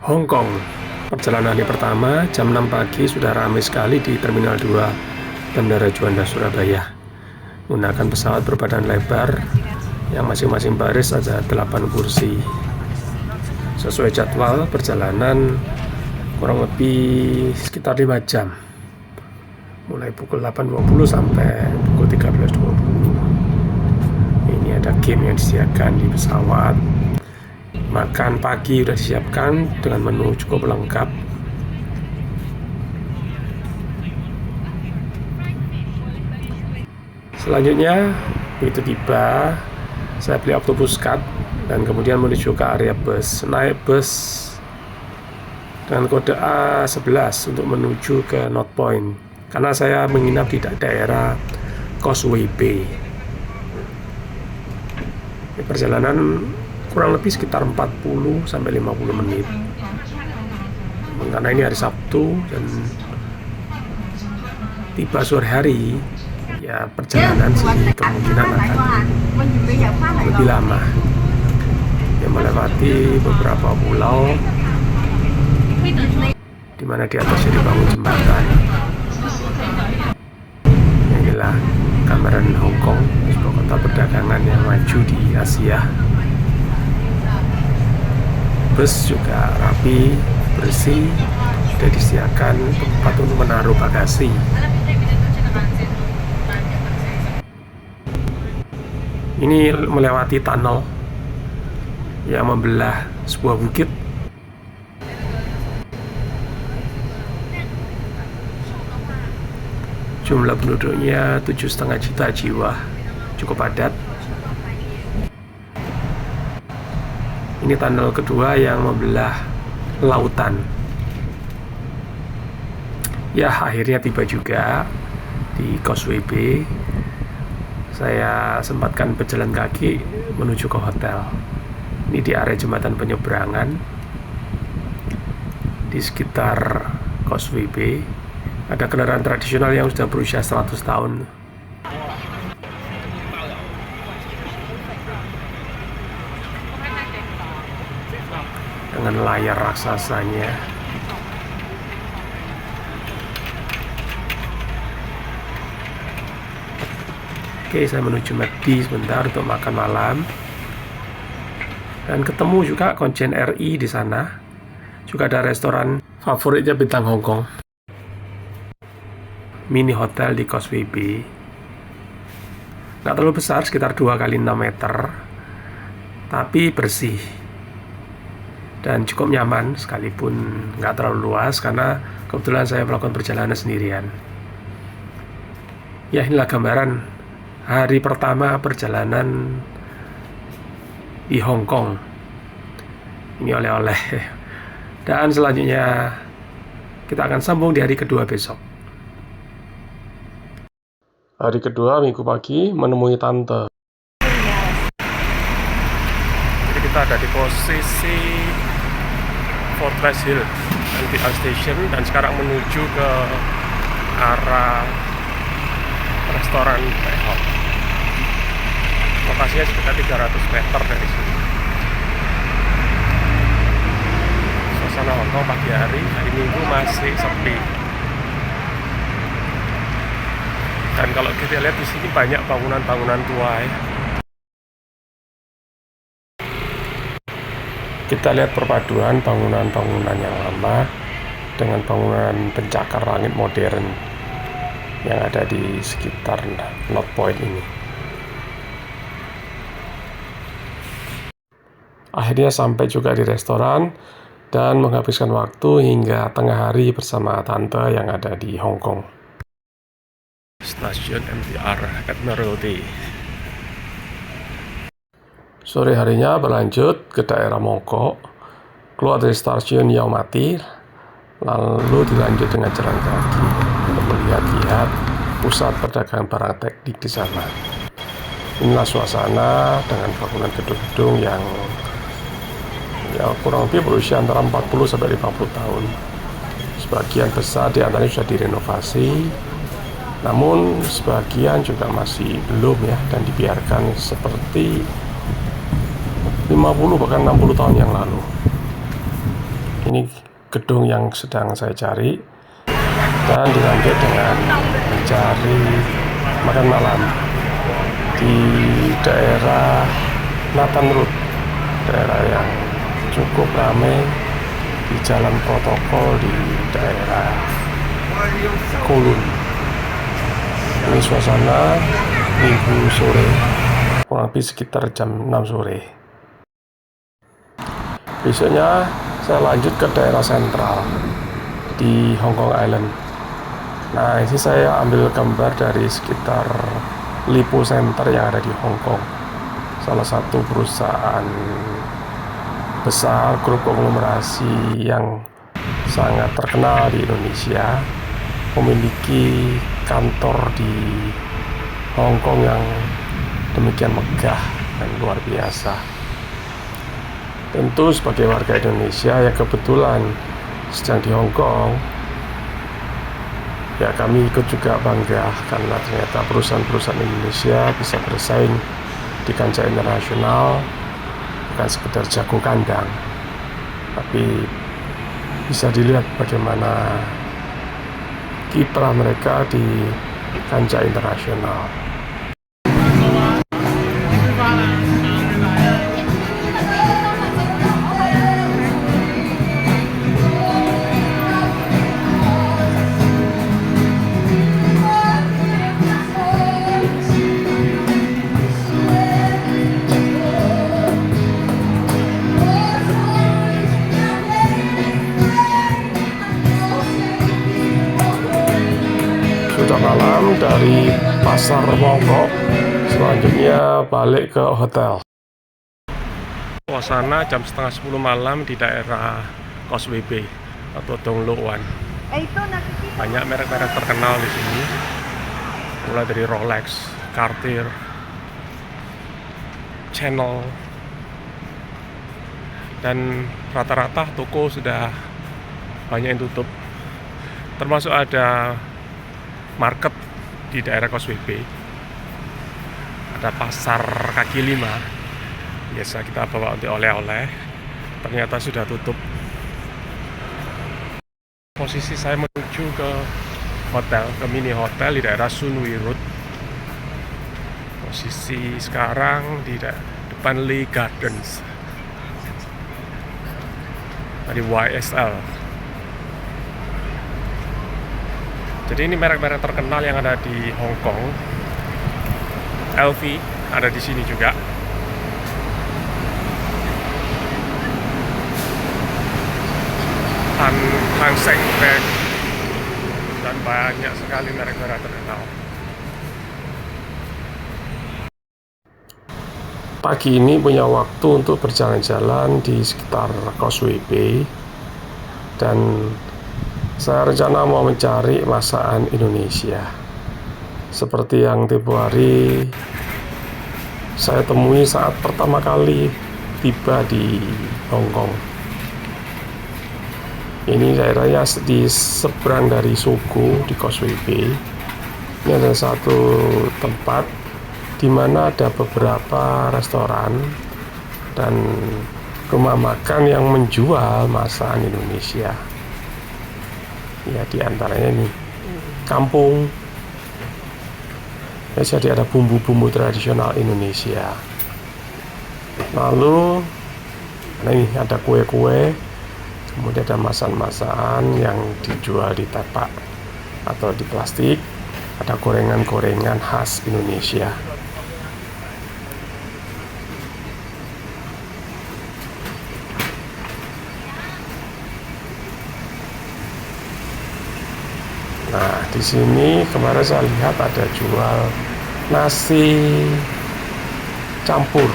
Hong Kong. Perjalanan hari pertama jam 6 pagi sudah ramai sekali di Terminal 2 Bandara Juanda Surabaya. Menggunakan pesawat berbadan lebar yang masing-masing baris ada 8 kursi. Sesuai jadwal perjalanan kurang lebih sekitar 5 jam. Mulai pukul 8.20 sampai pukul 13.20. Ini ada game yang disediakan di pesawat. Makan pagi sudah disiapkan dengan menu cukup lengkap. Selanjutnya, begitu tiba, saya beli autobus card dan kemudian menuju ke area bus. Naik bus dengan kode A11 untuk menuju ke North Point, karena saya menginap di daerah Causeway Bay. Perjalanan kurang lebih sekitar 40 sampai 50 menit. Karena ini hari Sabtu dan tiba sore hari, ya perjalanan sih kemungkinan akan lebih lama. Ya, melewati beberapa pulau di mana di atasnya dibangun jembatan. Inilah gambaran Hong Kong, sebuah kota perdagangan yang maju di Asia. Bus juga rapi, bersih, sudah disediakan tempat untuk menaruh bagasi. Ini melewati tunnel yang membelah sebuah bukit. Jumlah penduduknya 7,5 juta jiwa, cukup padat. Ini tunnel kedua yang membelah lautan. Ya, akhirnya tiba juga di Causeway Bay. Saya sempatkan berjalan kaki menuju ke hotel. Ini di area jembatan penyeberangan di sekitar Causeway Bay. Ada kendaraan tradisional yang sudah berusia 100 tahun. Dengan layar raksasanya. Oke, saya menuju McD sebentar untuk makan malam. Dan ketemu juga konjen RI di sana. Juga ada restoran favoritnya bintang Hong Kong. Mini hotel di Causeway Bay. Nggak terlalu besar, sekitar 2 kali 6 meter. Tapi bersih. Dan cukup nyaman sekalipun nggak terlalu luas karena kebetulan saya melakukan perjalanan sendirian. Ya, inilah gambaran hari pertama perjalanan di Hong Kong. Ini oleh-oleh. Dan selanjutnya kita akan sambung di hari kedua besok. Hari kedua minggu pagi menemui tante. Jadi kita ada di posisi Fortress Hill MTR Station dan sekarang menuju ke arah restoran Pehok. Lokasinya sekitar 300 meter dari sini. Suasana Hong Kong pagi hari Minggu masih sepi. Dan kalau kita lihat di sini banyak bangunan-bangunan tua ya. Kita lihat perpaduan bangunan-bangunan yang lama dengan bangunan pencakar langit modern yang ada di sekitar North Point ini. Akhirnya sampai juga di restoran dan menghabiskan waktu hingga tengah hari bersama tante yang ada di Hong Kong. Stasiun MTR Admiralty. Sore harinya berlanjut ke daerah Mongkok, keluar dari stasiun Yau Ma Tei, lalu dilanjut dengan jalan kaki untuk melihat-lihat pusat perdagangan barang teknik di sana. Inilah suasana dengan bangunan gedung-gedung yang kurang lebih berusia antara 40 sampai 50 tahun. Sebagian besar di antaranya sudah direnovasi, namun sebagian juga masih belum ya, dan dibiarkan seperti 50 bahkan 60 tahun yang lalu. ini gedung yang sedang saya cari, dan dilanjut dengan mencari makan malam di daerah Nathan Road, daerah yang cukup ramai di jalan protokol di daerah Kowloon. Ini suasana Minggu sore, kurang lebih sekitar jam 6 sore. Besoknya saya lanjut ke daerah sentral di Hong Kong Island. Nah, ini saya ambil gambar dari sekitar Lippo Center yang ada di Hong Kong, salah satu perusahaan besar grup konglomerasi yang sangat terkenal di Indonesia, memiliki kantor di Hong Kong yang demikian megah dan luar biasa. Tentu sebagai warga Indonesia yang kebetulan sedang di Hong Kong, ya kami ikut juga bangga karena ternyata perusahaan-perusahaan Indonesia bisa bersaing di kancah internasional, bukan sekedar jago kandang, tapi bisa dilihat bagaimana kiprah mereka di kancah internasional. Sudah malam, dari pasar Mongkok selanjutnya balik ke hotel. Suasana jam setengah 10 malam di daerah Causeway Bay atau Dong Lo Wan. Banyak merek-merek terkenal di sini, mulai dari Rolex, Cartier, Chanel, dan rata-rata toko sudah banyak yang tutup, termasuk ada market di daerah Causeway Bay, ada pasar kaki lima, biasa kita bawa untuk oleh-oleh, ternyata sudah tutup. Posisi saya menuju ke hotel, ke mini hotel di daerah Sun Wee Road. Posisi sekarang di depan Lee Gardens, di YSL. Jadi ini merek-merek terkenal yang ada di Hong Kong. LV ada di sini juga. Hang Seng Bag, dan banyak sekali merek-merek terkenal. Pagi ini punya waktu untuk berjalan-jalan di sekitar Causeway Bay, dan saya rencana mau mencari masakan Indonesia seperti yang tempo hari saya temui saat pertama kali tiba di Hong Kong. Ini daerahnya di seberang dari Sogo di Causeway Bay. Ini ada satu tempat di mana ada beberapa restoran dan rumah makan yang menjual masakan Indonesia. Ya, di antaranya ini kampung. Ya, jadi ada bumbu-bumbu tradisional Indonesia. Lalu nah ini ada kue-kue, kemudian ada masakan-masakan yang dijual di tepak atau di plastik, ada gorengan-gorengan khas Indonesia. Nah, di sini kemarin saya lihat ada jual nasi campur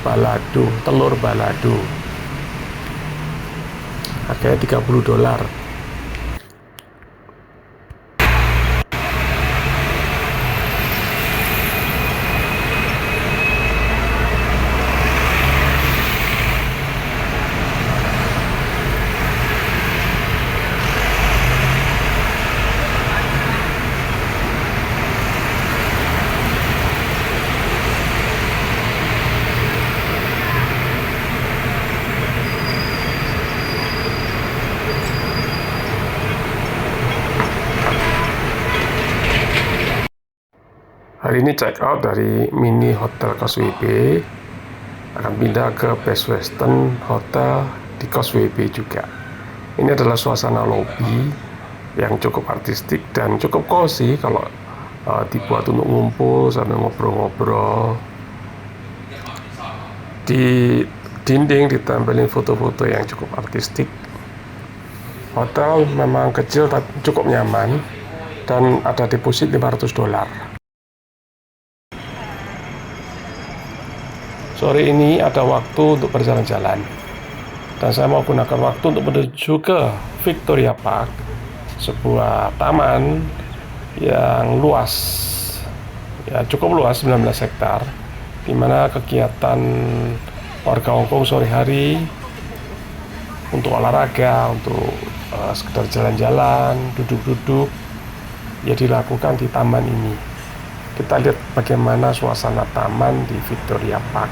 balado, telur balado. Harganya $30. Hari ini check out dari mini hotel Causeway Bay, akan pindah ke Best Western Hotel di Causeway Bay juga. Ini adalah suasana lobby yang cukup artistik dan cukup cozy kalau dibuat untuk ngumpul sambil ngobrol-ngobrol. Di dinding ditempelin foto-foto yang cukup artistik. Hotel memang kecil tapi cukup nyaman dan ada deposit $500. Sore ini ada waktu untuk berjalan-jalan dan saya mau gunakan waktu untuk menuju ke Victoria Park, sebuah taman yang luas, ya cukup luas, 19 hektar, di mana kegiatan warga Hong Kong sore hari untuk olahraga, untuk sekedar jalan-jalan, duduk-duduk, ya dilakukan di taman ini. Kita lihat bagaimana suasana taman di Victoria Park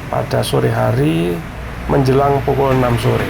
pada sore hari menjelang pukul 6 sore.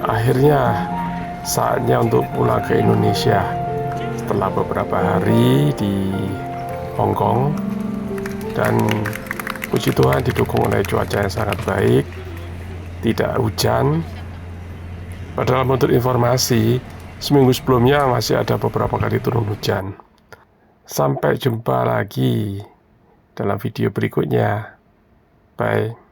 Akhirnya saatnya untuk pulang ke Indonesia setelah beberapa hari di Hong Kong, dan puji Tuhan didukung oleh cuaca yang sangat baik, tidak hujan. Padahal menurut informasi seminggu sebelumnya masih ada beberapa kali turun hujan. Sampai jumpa lagi dalam video berikutnya. Bye.